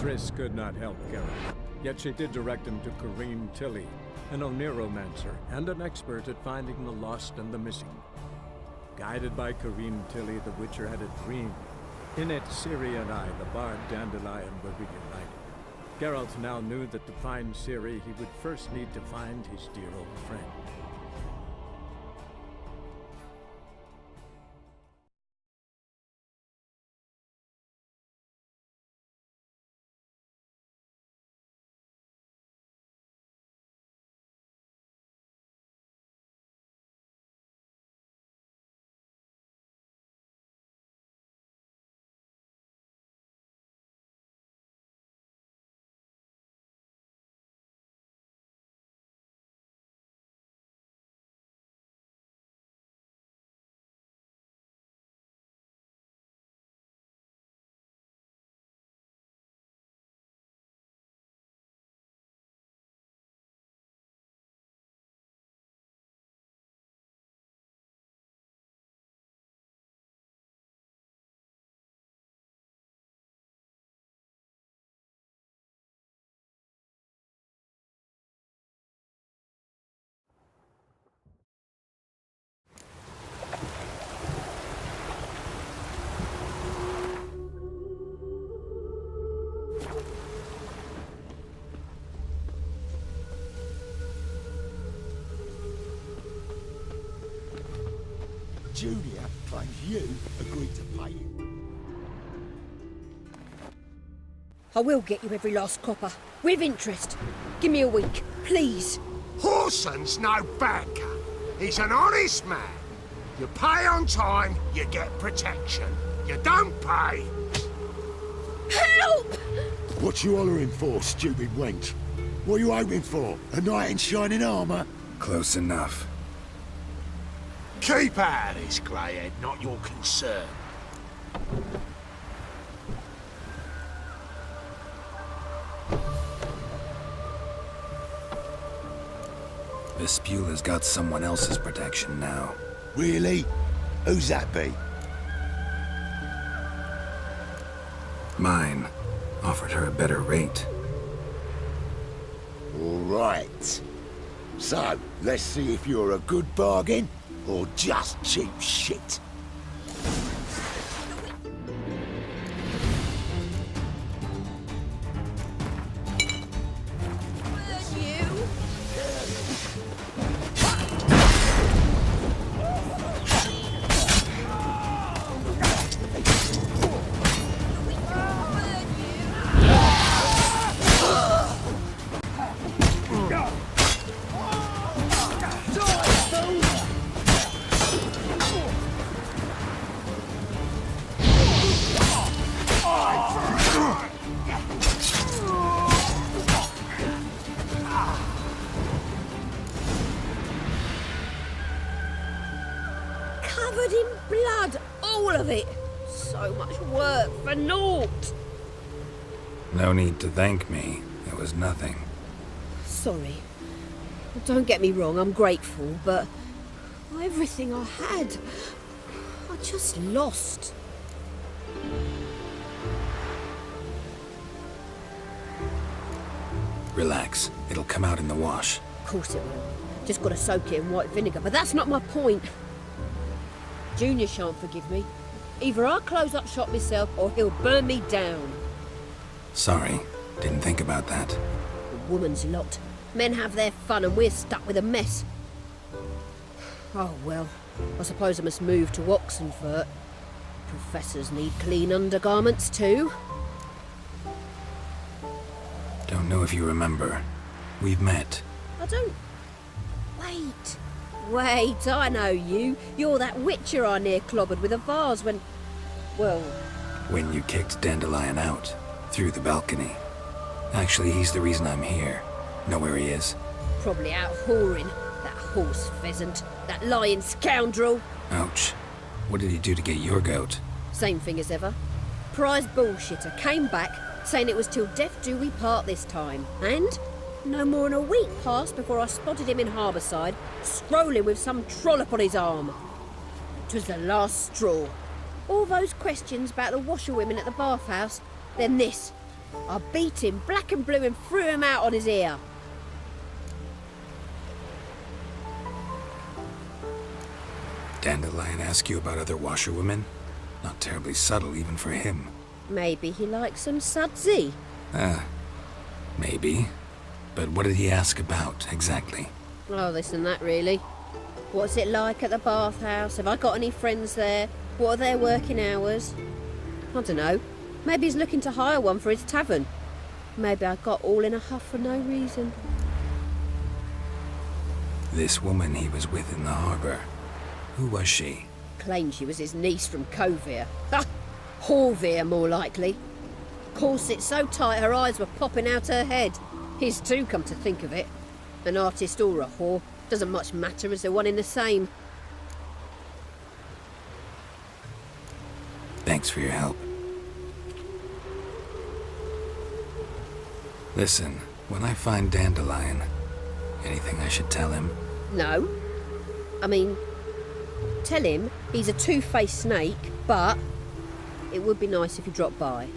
Triss could not help Geralt, yet she did direct him to Corrine Tilly, an Oneromancer and an expert at finding the lost and the missing. Guided by Corrine Tilly, the Witcher had a dream. In it, Ciri and I, the bard Dandelion, were reunited. Geralt now knew that to find Ciri, he would first need to find his dear old friend. Julia claims you agreed to pay him. I will get you every last copper, with interest. Give me a week, please. Whoreson's no banker. He's an honest man. You pay on time, you get protection. You don't pay... Help! What you hollering for, stupid wench? What you hoping for? A knight in shining armour? Close enough. Keep out of this, Greyhead, not your concern. Vespula's got someone else's protection now. Really? Who's that be? Mine. Offered her a better rate. All right. So, let's see if you're a good bargain or just cheap shit. Covered in blood, all of it. So much work for naught. No need to thank me. It was nothing. Sorry. Don't get me wrong, I'm grateful, but everything I had, I just lost. Relax. It'll come out in the wash. Of course it will. Just gotta soak it in white vinegar, but that's not my point. Junior shan't forgive me. Either I'll close up shop myself or he'll burn me down. Sorry. Didn't think about that. A woman's lot. Men have their fun and we're stuck with a mess. Oh well, I suppose I must move to Oxenfurt. Professors need clean undergarments too. Don't know if you remember. We've met. I don't... Wait, I know you. You're that witcher I near clobbered with a vase when... Well... When you kicked Dandelion out. Through the balcony. Actually, he's the reason I'm here. Know where he is? Probably out whoring. That horse pheasant. That lying scoundrel. Ouch. What did he do to get your goat? Same thing as ever. Prize bullshitter came back, saying it was till death do we part this time. And no more than a week passed before I spotted him in Harbourside, strolling with some trollop on his arm. 'Twas the last straw. All those questions about the washerwomen at the bathhouse, then this. I beat him black and blue and threw him out on his ear. Dandelion ask you about other washerwomen? Not terribly subtle even for him. Maybe he likes some sudsy. Maybe. But what did he ask about, exactly? Oh, this and that, really. What's it like at the bathhouse? Have I got any friends there? What are their working hours? I don't know. Maybe he's looking to hire one for his tavern. Maybe I got all in a huff for no reason. This woman he was with in the harbor. Who was she? Claimed she was his niece from Kovir. Ha! Horvir, more likely. Corset so tight her eyes were popping out her head. His too, come to think of it. An artist or a whore. Doesn't much matter as they're one in the same. Thanks for your help. Listen, when I find Dandelion, anything I should tell him? No. I mean, tell him he's a two-faced snake, but it would be nice if he dropped by.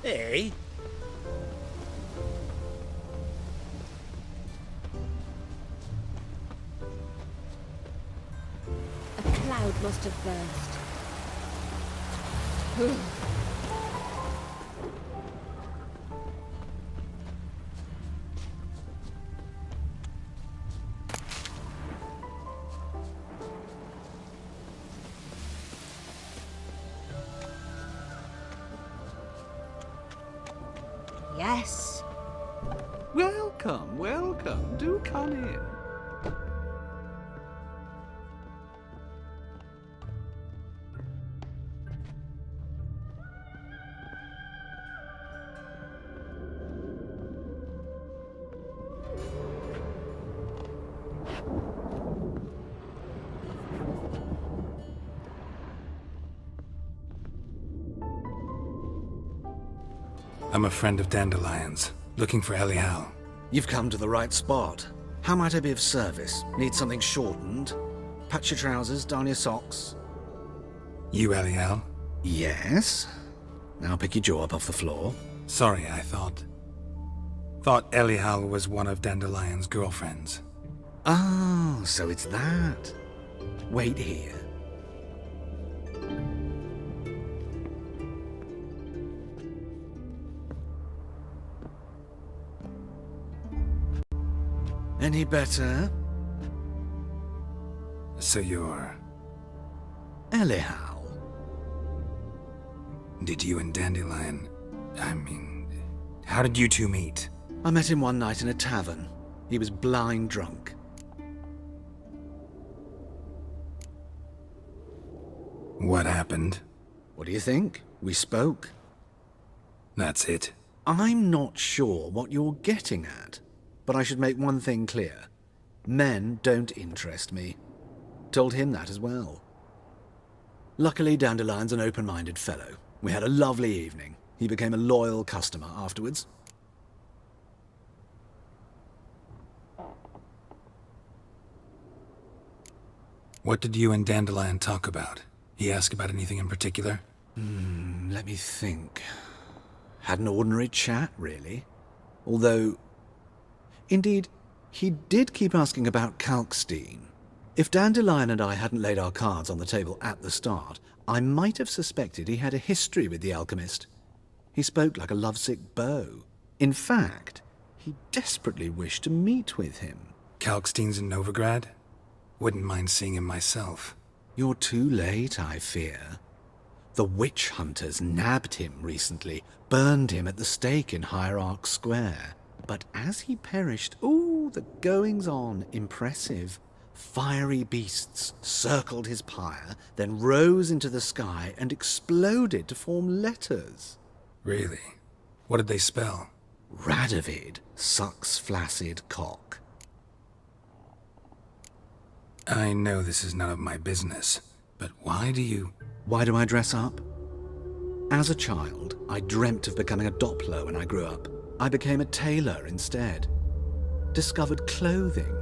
Hey? A cloud must have burst. Yes. Welcome, welcome. Do come in. I'm a friend of Dandelion's, looking for Elial. You've come to the right spot. How might I be of service? Need something shortened? Patch your trousers, darn your socks? You Elial? Yes. Now pick your jaw up off the floor. Sorry, I thought Elial was one of Dandelion's girlfriends. Oh, so it's that. Wait here. Any better? So you're... Elial. Did you and Dandelion... how did you two meet? I met him one night in a tavern. He was blind drunk. What happened? What do you think? We spoke. That's it. I'm not sure what you're getting at, but I should make one thing clear. Men don't interest me. Told him that as well. Luckily, Dandelion's an open-minded fellow. We had a lovely evening. He became a loyal customer afterwards. What did you and Dandelion talk about? He asked about anything in particular? Let me think. Had an ordinary chat, really. Although, indeed, he did keep asking about Kalkstein. If Dandelion and I hadn't laid our cards on the table at the start, I might have suspected he had a history with the alchemist. He spoke like a lovesick beau. In fact, He desperately wished to meet with him. Kalkstein's in Novigrad? Wouldn't mind seeing him myself. You're too late, I fear. The witch hunters nabbed him recently, burned him at the stake in Hierarch Square. But as he perished, the goings-on, impressive. Fiery beasts circled his pyre, then rose into the sky and exploded to form letters. Really? What did they spell? Radovid sucks flaccid cock. I know this is none of my business, but why do I dress up? As a child, I dreamt of becoming a Doppler when I grew up. I became a tailor instead. Discovered clothing.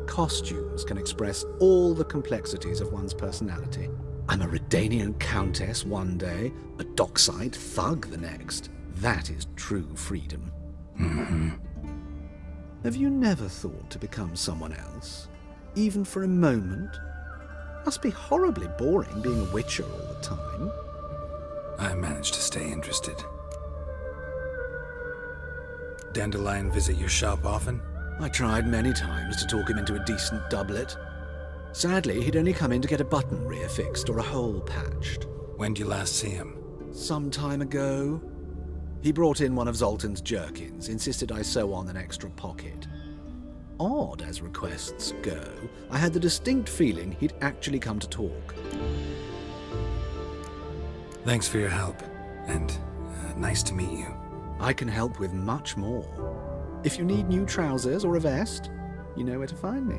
Costumes can express all the complexities of one's personality. I'm a Redanian countess one day, a dockside thug the next. That is true freedom. Mm-hmm. Have you never thought to become someone else? Even for a moment? Must be horribly boring being a witcher all the time. I managed to stay interested. Dandelion visit your shop often? I tried many times to talk him into a decent doublet. Sadly, he'd only come in to get a button reaffixed or a hole patched. When did you last see him? Some time ago. He brought in one of Zoltan's jerkins, insisted I sew on an extra pocket. Odd as requests go, I had the distinct feeling he'd actually come to talk. Thanks for your help, and nice to meet you. I can help with much more. If you need new trousers or a vest, you know where to find me.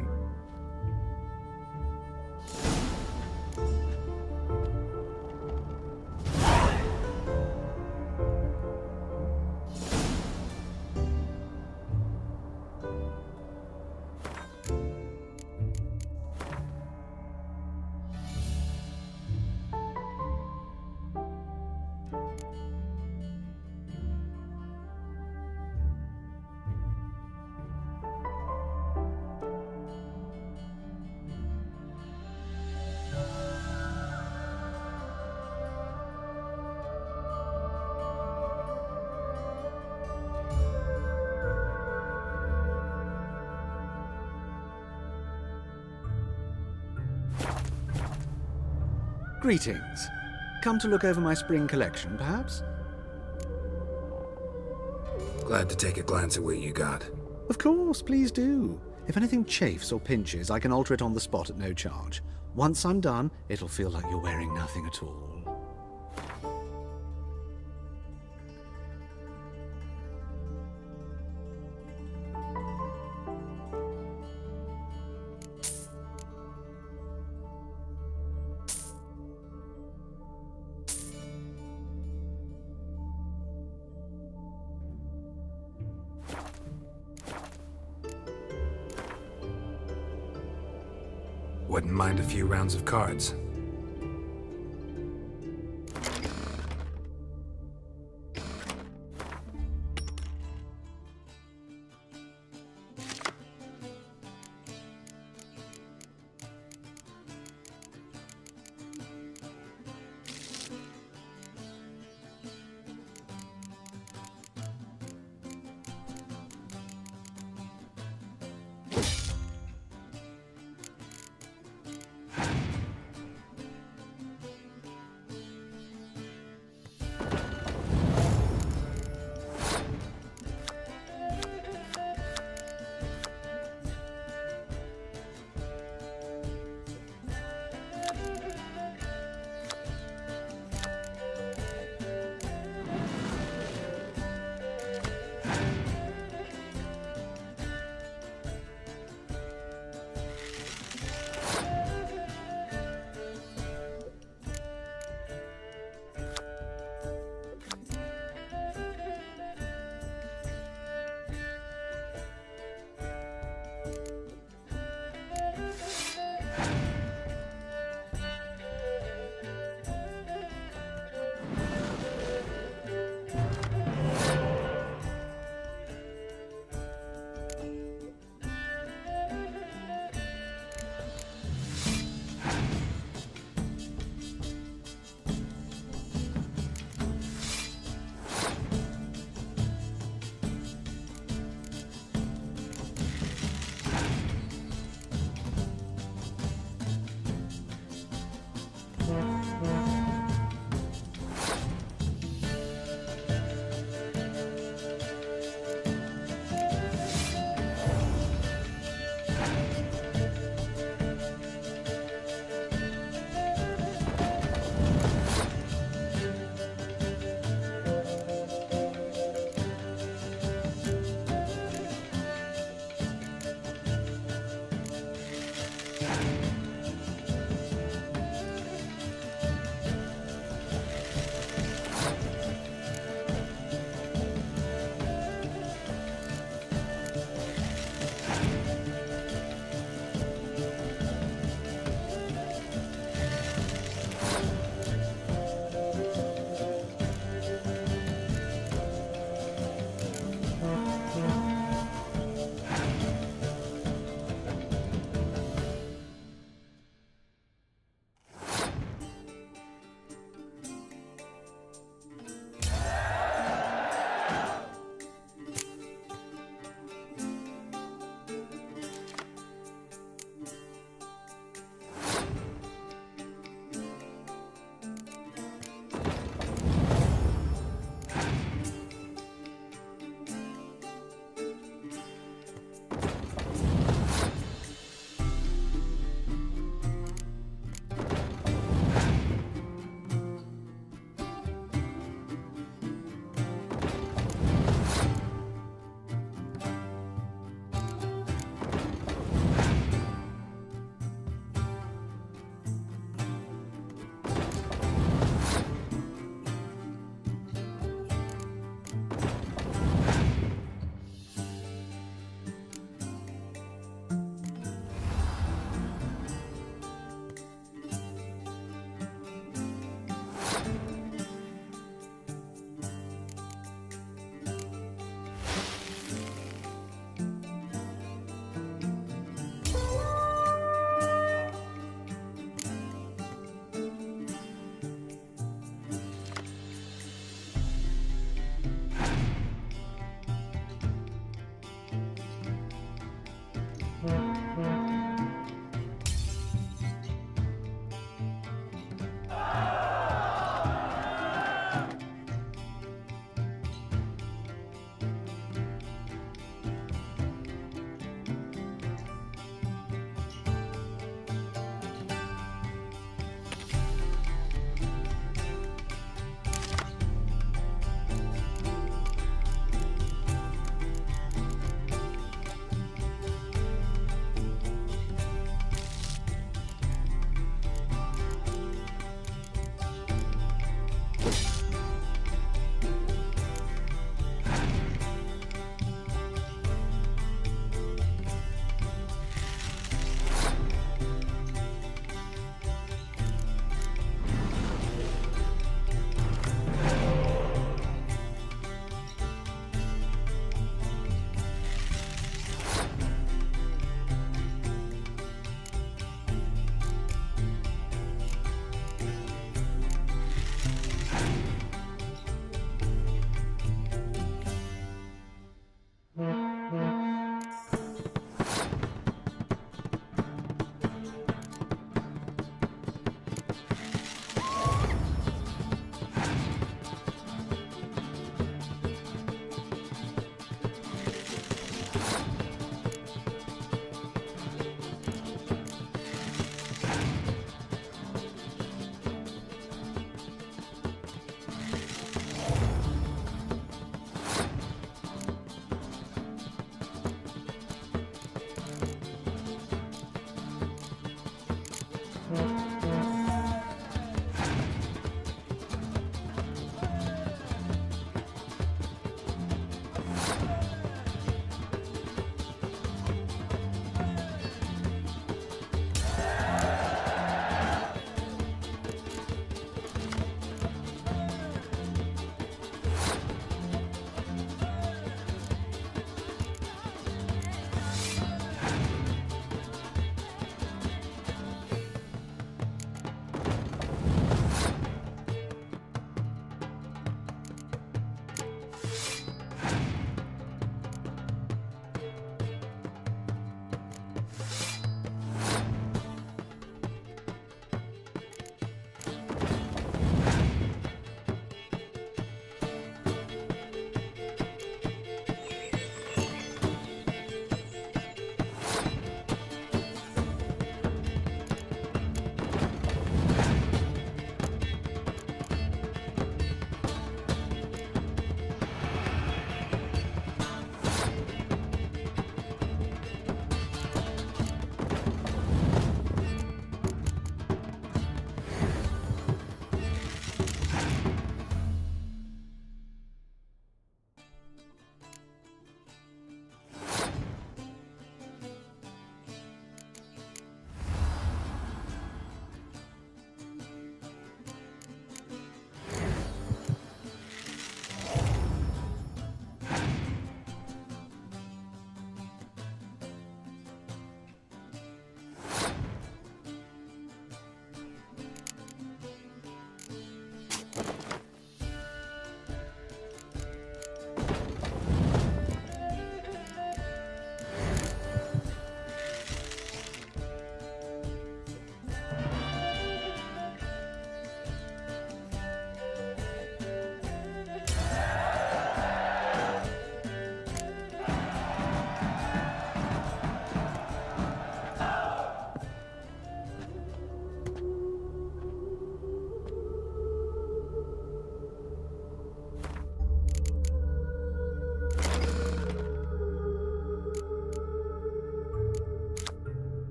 Greetings. Come to look over my spring collection, perhaps? Glad to take a glance at what you got. Of course, please do. If anything chafes or pinches, I can alter it on the spot at no charge. Once I'm done, it'll feel like you're wearing nothing at all. Wouldn't mind a few rounds of cards.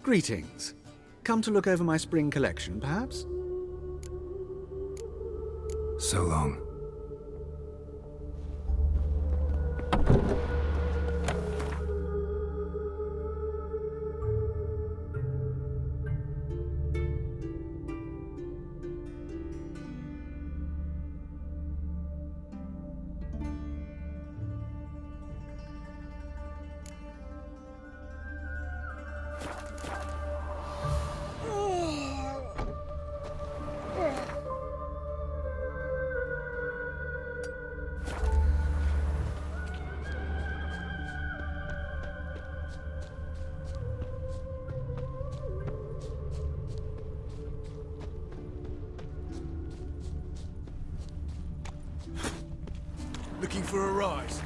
Greetings. Come to look over my spring collection, perhaps? So long. Looking for a rise?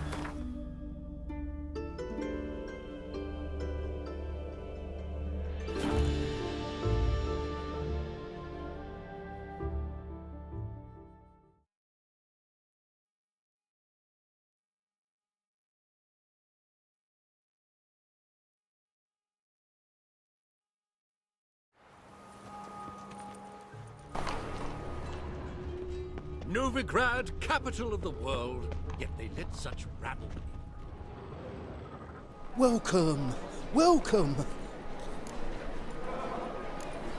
Novigrad, capital of the world, yet they let such rabble. Welcome! Welcome!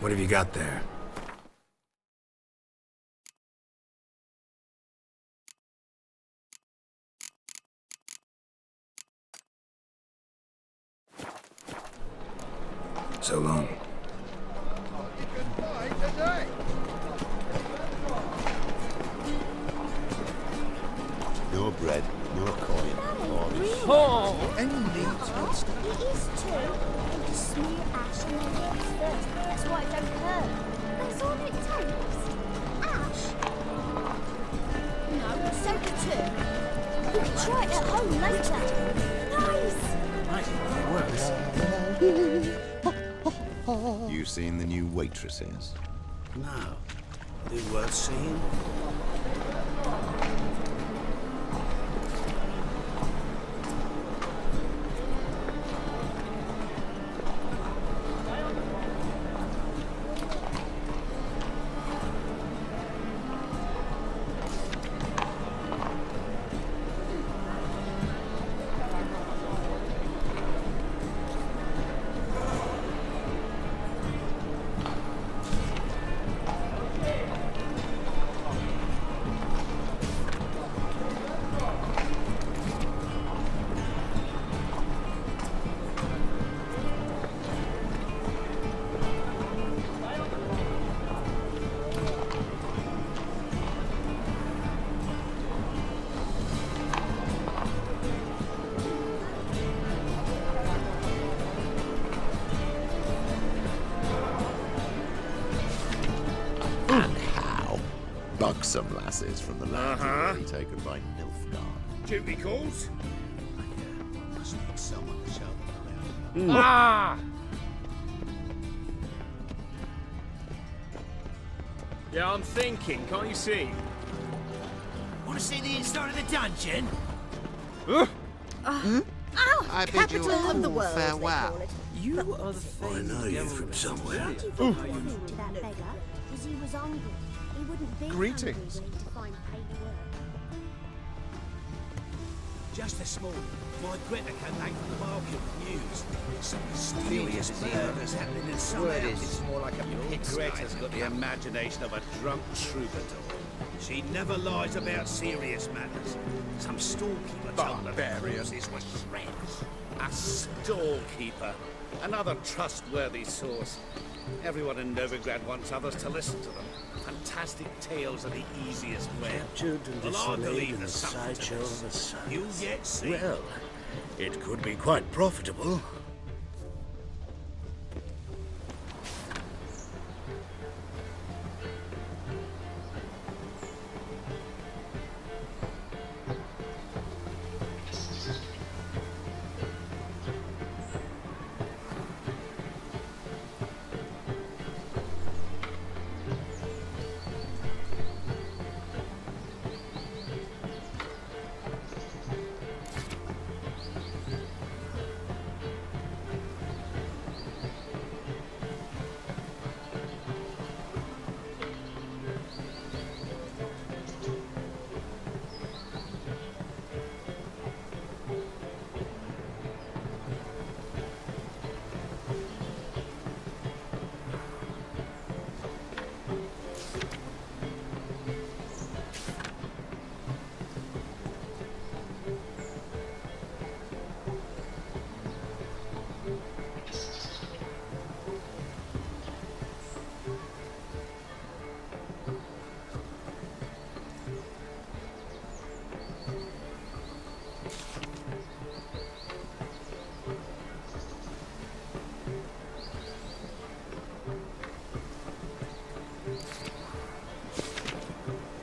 What have you got there? So long. No bread, no coin. Any needs will stop. It is true. They just smear ash on their heads first. That's why it don't hurt. Try it at home later. Nice! You seen the new waitresses? No. Are they worth seeing? Buxom lasses from the land already taken by Nilfgaard. Duty calls? Must need someone to show them around. Ah! Yeah, I'm thinking, can't you see? Want to see the inside of the dungeon? I bid you a cool farewell. You are the I know you from somewhere. To that beggar, because he was hungry. He wouldn't be Greetings. hungry to find paid work. Just this morning, my Greta came back from the market with news. Some mysterious murders happening in some houses. It's more like a pit. Greta's got the imagination of a drunk troubadour. She never lies about serious matters. Some storekeeper told her the horses were shreds. A storekeeper. Another trustworthy source. Everyone in Novigrad wants others to listen to them. Fantastic tales are the easiest way. Captured and Well, I displayed believe in the there's something to sideshow this. of the sun. You'll yet see. Well, it could be quite profitable.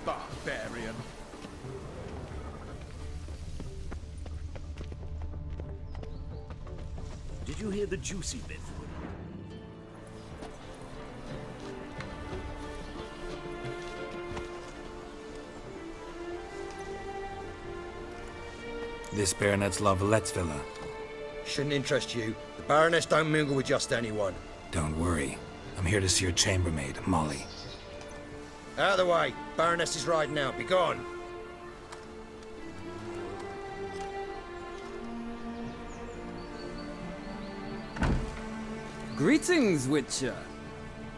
Barbarian. Did you hear the juicy bit? This Baronet's La Vallette's villa. Shouldn't interest you. The Baroness don't mingle with just anyone. Don't worry. I'm here to see your chambermaid, Molly. Out of the way. Baroness is riding out. Be gone. Greetings, Witcher.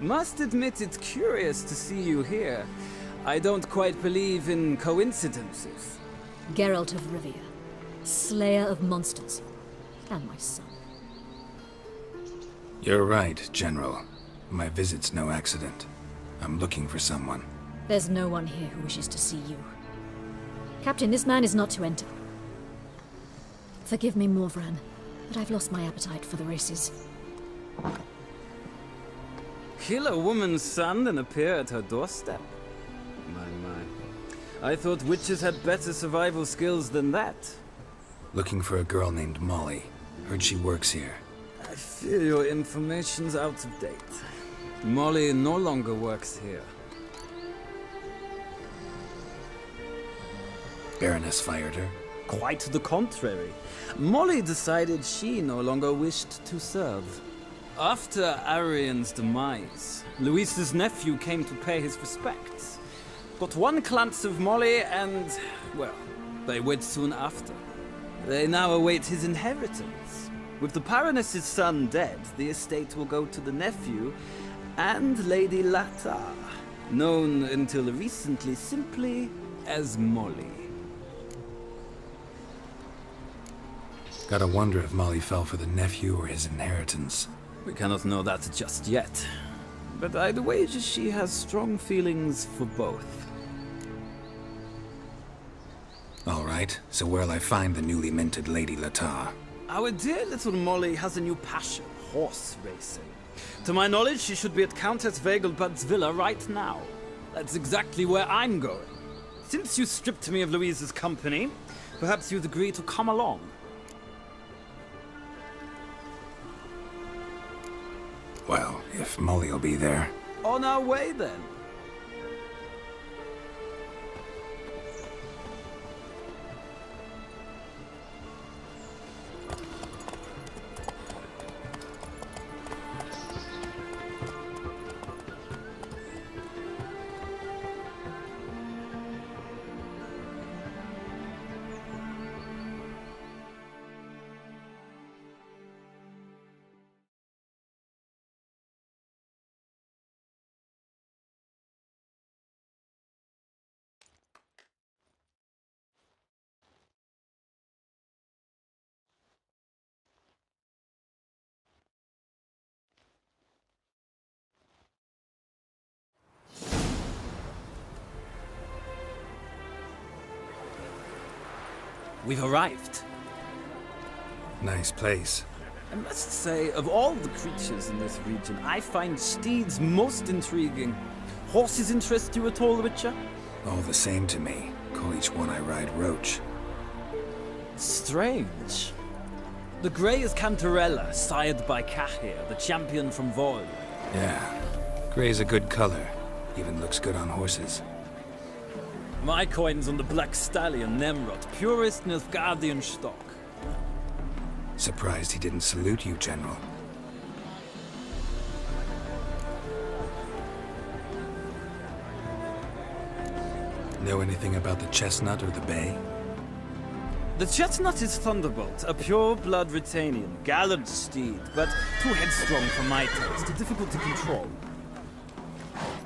Must admit it's curious to see you here. I don't quite believe in coincidences. Geralt of Rivia, slayer of monsters, and my son. You're right, General. My visit's no accident. I'm looking for someone. There's no one here who wishes to see you. Captain, this man is not to enter. Forgive me, Morvran, but I've lost my appetite for the races. Kill a woman's son and appear at her doorstep? My. I thought witches had better survival skills than that. Looking for a girl named Molly. Heard she works here. I fear your information's out of date. Molly no longer works here. Baroness fired her? Quite the contrary. Molly decided she no longer wished to serve. After Arian's demise, Luis's nephew came to pay his respects. Got one glance of Molly and, well, they wed soon after. They now await his inheritance. With the Baroness's son dead, the estate will go to the nephew and Lady Lata, known until recently simply as Molly. Gotta wonder if Molly fell for the nephew or his inheritance. We cannot know that just yet, but I'd wager she has strong feelings for both. All right, so where'll I find the newly minted Lady Lata? Our dear little Molly has a new passion, horse racing. To my knowledge, she should be at Countess Vegelbud's villa right now. That's exactly where I'm going. Since you stripped me of Louise's company, perhaps you'd agree to come along. Well, if Molly'll be there. On our way, then. We've arrived. Nice place. I must say, of all the creatures in this region, I find steeds most intriguing. Horses interest you at all, Witcher? All the same to me. Call each one I ride Roach. Strange. The grey is Cantarella, sired by Cahir, the champion from Vol. Yeah. Gray's a good color. Even looks good on horses. My coin's on the Black Stallion, Nemrod, purest Nilfgaardian stock. Surprised he didn't salute you, General. Know anything about the Chestnut or the Bay? The Chestnut is Thunderbolt, a pure-blood Retanian, gallant steed, but too headstrong for my taste, difficult to control.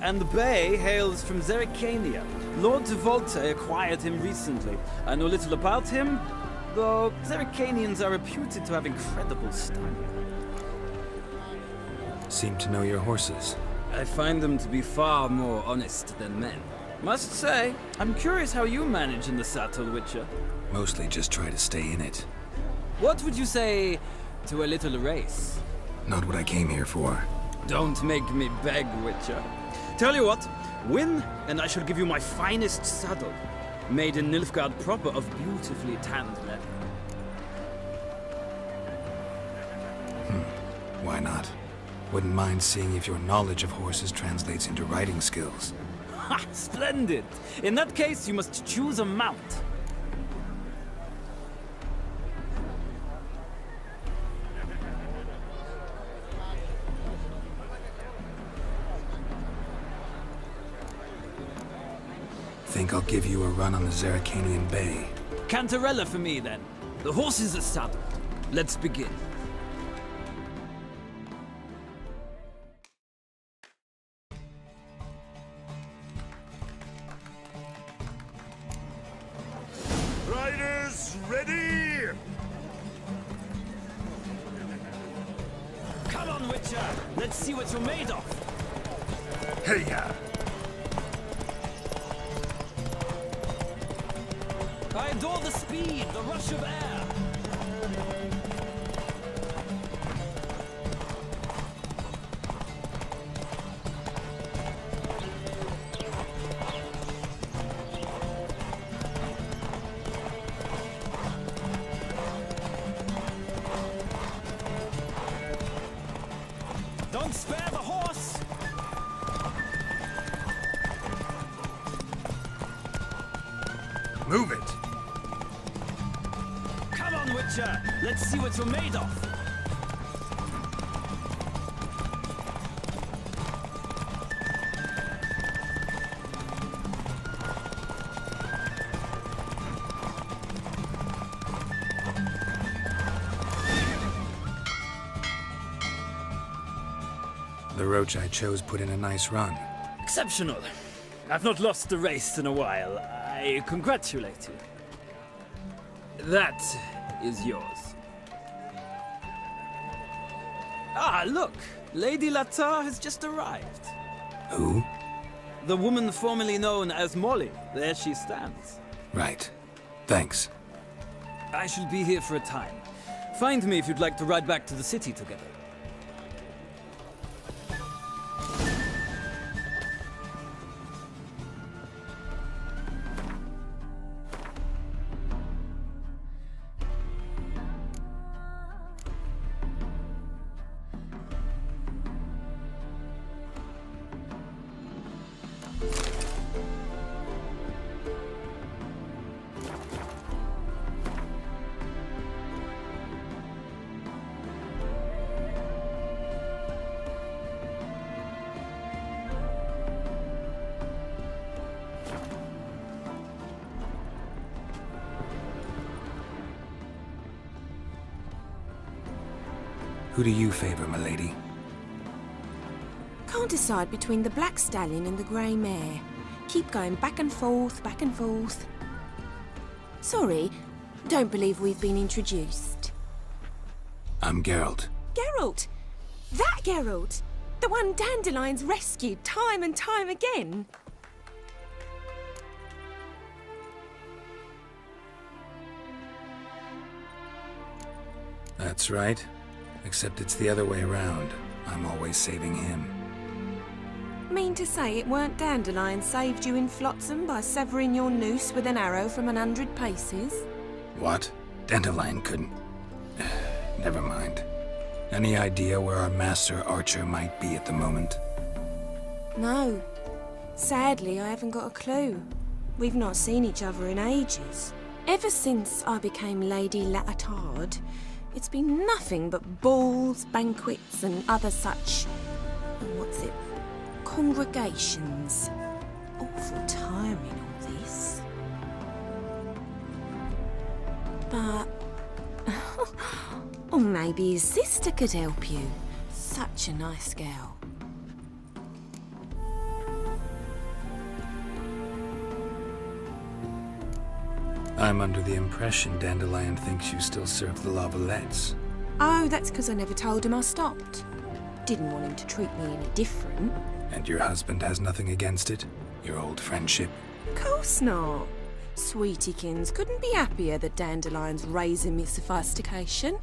And the Bay hails from Zerrikania. Lord de Volte acquired him recently. I know little about him, though Zerrikanians are reputed to have incredible stamina. Seem to know your horses. I find them to be far more honest than men. Must say, I'm curious how you manage in the saddle, Witcher. Mostly just try to stay in it. What would you say to a little race? Not what I came here for. Don't make me beg, Witcher. Tell you what, win, and I shall give you my finest saddle. Made in Nilfgaard proper of beautifully tanned leather. Why not? Wouldn't mind seeing if your knowledge of horses translates into riding skills. Ha! Splendid! In that case, you must choose a mount. Think I'll give you a run on the Zerrikanian Bay. Cantarella for me, then. The horses are saddled. Let's begin. Riders, ready! Come on, Witcher! Let's see what you're made of! Hey-ya! I adore the speed, the rush of air! Move it! Come on, Witcher! Let's see what you're made of! The roach I chose put in a nice run. Exceptional. I've not lost a race in a while. I congratulate you. That is yours. Ah, look! Lady Latar has just arrived. Who? The woman formerly known as Molly. There she stands. Right. Thanks. I shall be here for a time. Find me if you'd like to ride back to the city together. Who do you favor, milady? Can't decide between the black stallion and the grey mare. Keep going back and forth, back and forth. Sorry, don't believe we've been introduced. I'm Geralt. Geralt! That Geralt! The one Dandelion's rescued time and time again. That's right. Except it's the other way around. I'm always saving him. Mean to say it weren't Dandelion saved you in Flotsam by severing your noose with an arrow from 100 paces? What? Dandelion couldn't... Never mind. Any idea where our master archer might be at the moment? No. Sadly, I haven't got a clue. We've not seen each other in ages. Ever since I became Lady Latard, it's been nothing but balls, banquets, and other such... congregations. Awful tiring, all this. But... or maybe his sister could help you. Such a nice girl. I'm under the impression Dandelion thinks you still serve the Lavalettes. Oh, that's because I never told him I stopped. Didn't want him to treat me any different. And your husband has nothing against it? Your old friendship? Course not. Sweetiekins couldn't be happier that Dandelion's raising me sophistication.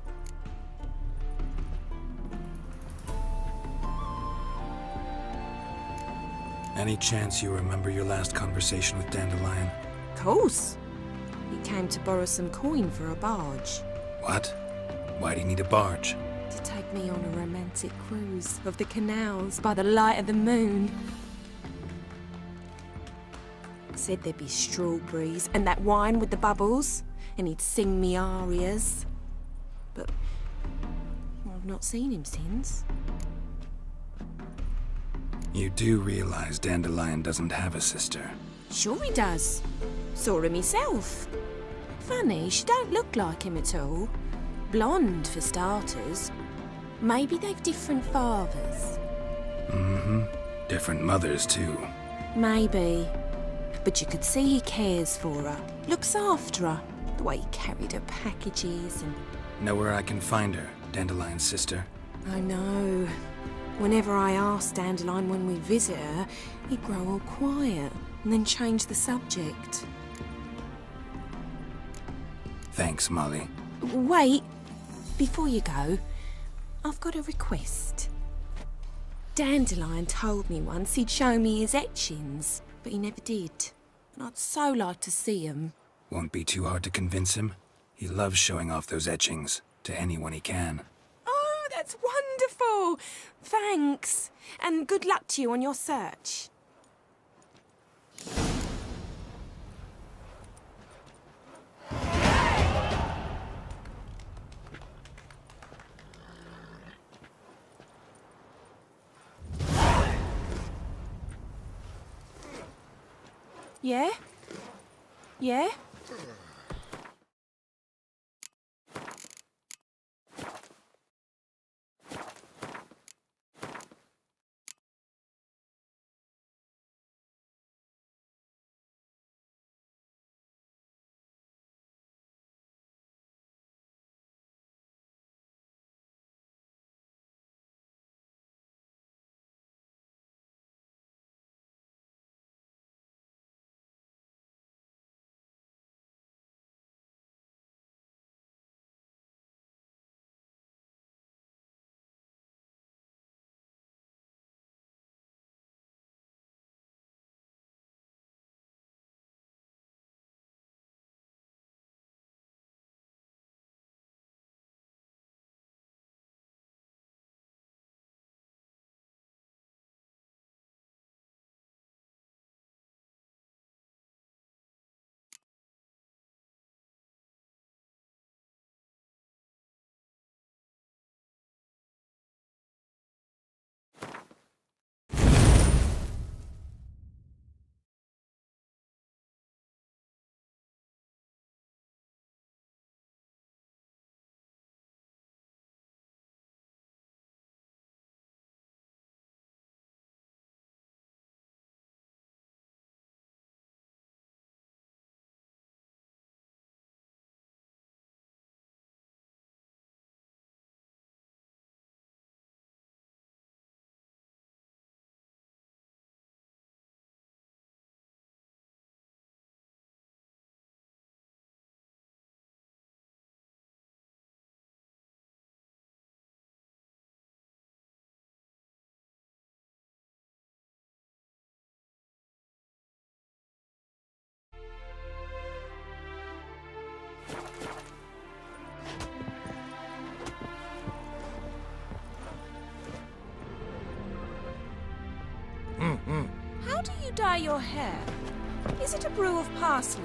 Any chance you remember your last conversation with Dandelion? Course. He came to borrow some coin for a barge. What? Why do you need a barge? To take me on a romantic cruise of the canals by the light of the moon. Said there'd be strawberries and that wine with the bubbles, and he'd sing me arias. But I've not seen him since. You do realize Dandelion doesn't have a sister? Sure he does. Saw her myself. Funny, she don't look like him at all. Blonde, for starters. Maybe they've different fathers. Mm-hmm. Different mothers, too. Maybe. But you could see he cares for her. Looks after her. The way he carried her packages and... Know where I can find her, Dandelion's sister? I know. Whenever I ask Dandelion when we visit her, he'd grow all quiet and then change the subject. Thanks, Molly. Wait. Before you go, I've got a request. Dandelion told me once he'd show me his etchings, but he never did. And I'd so like to see them. Won't be too hard to convince him. He loves showing off those etchings to anyone he can. Oh, that's wonderful! Thanks. And good luck to you on your search. Yeah? Yeah? How do you dye your hair? Is it a brew of parsley?